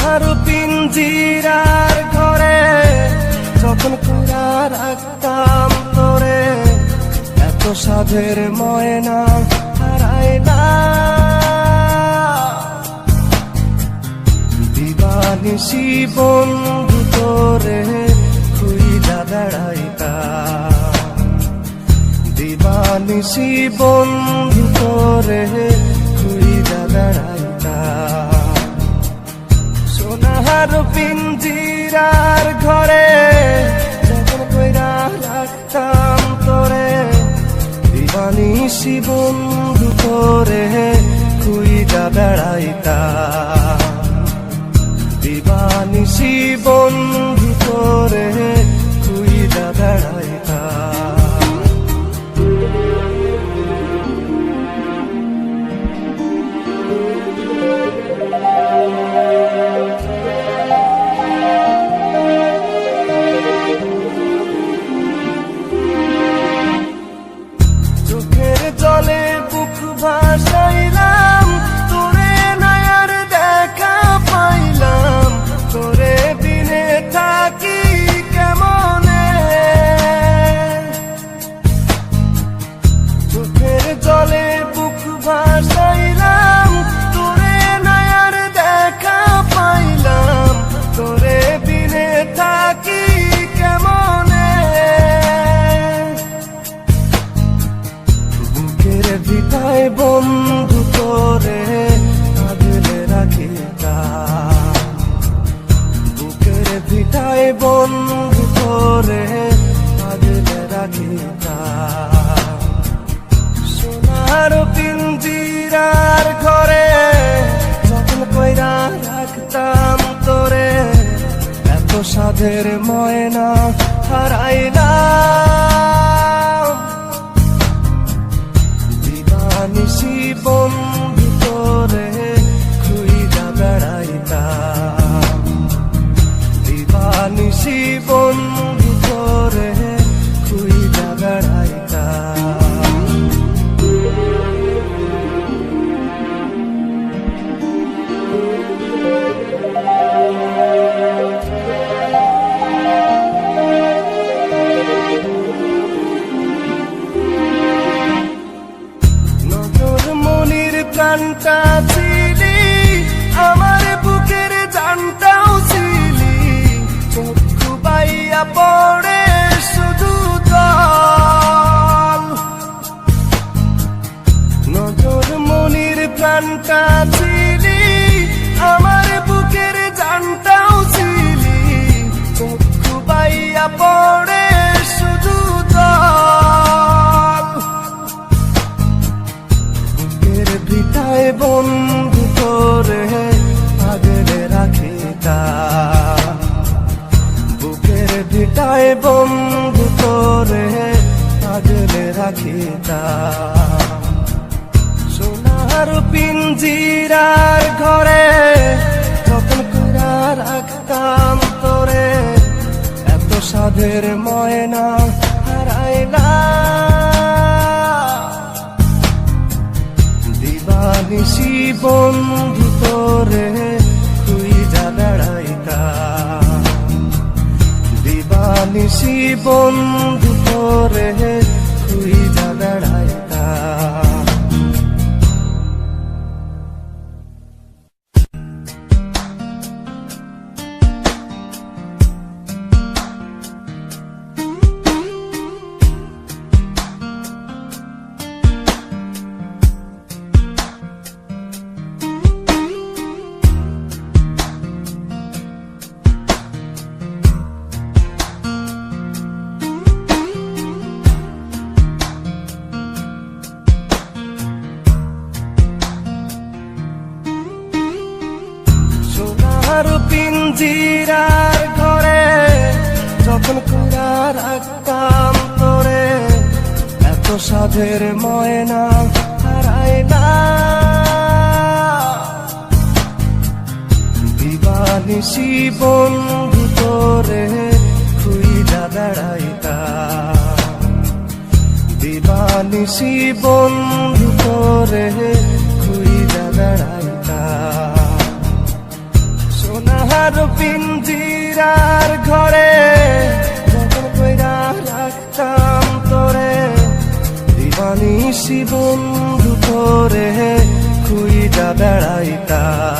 সোনার পিঞ্জিরার ঘরে যখন কইরা রাখতাম তোরে, এত সাধের ময়না হারাইলা। দিবানিশি বন্ধু তোরে খুইলা বেড়াইতাম, দিবানিশি বন্ধু তোরে খুইলা বেড়াইতাম। সোনার পিঞ্জিরার ঘরে যখন কইরা রাখতাম তোরে, দিবানিশি বন্ধু তোরে খুইলা বেড়াইতাম, দিবানিশি বন্ধু তোরে খুইলা বেড়াইতাম। চোখের জলে বুক ভাসাইলাম, তোরে নয়ার দেখা পাইলাম, তোরে বিনে থাকি কেমনে। চোখের জলে বুক ভাসাইলাম, তোরে নয়ার দেখা পাইলাম, তোরে বিনে থাকি কেমনে। বুকের ভিটায় বন্ধু তোরে আগলে রাখিতাম, বুকের ভিটায় বন্ধু তোরে আগলে রাখিতাম। সোনার পিঞ্জিরার ঘরে যখন কইরা রাখতাম তোরে, এত সাধের ময়না হারাইলাম। দিবানিশি বন্ধু তোরে খুইলা বেড়াইতাম, দিবানিশি বন্ধু তোরে খুইলা বেড়াইতাম। নজর মনির প্রাণটা ছিলি, আমার বুকের জানটাও ছিলি, চক্ষু বাইয়া পড়ে শুধু জল। নজর মনির প্রাণটা ছিলি, আমার বুকের জানটাও ছিলি, চক্ষু বাইয়া পড়ে শুধু জল। বুকের ভিটায় বন্ধু তোরে আগলে রাখিতাম, বুকের ভিটায় বন্ধু তোরে আগলে রাখিতাম। সোনার পিঞ্জিরার ঘরে যখন কইরা রাখতাম তোরে, এত সাধের ময়না হারাইলা। দিবানিশি বন্ধু তোরে খুইলা বেড়াইতাম, দিবানিশি বন্ধু তোরে খুইলা বেড়াইতাম। সোনার পিঞ্জিরার ঘরে যখন কইরা রাখতাম তোরে, এত সাধের ময়না হারাইলা। দিবানিশি বন্ধু তোরে খুইলা বেড়াইতাম, দিবানিশি বন্ধু তোরে খুইলা বেড়াইতাম। সোনা পিঞ্জিরার ঘরে যতন কইরা রাখতাম তোরে, দিবানিশি বন্ধু তোরে খুইজা বেড়াইতাম।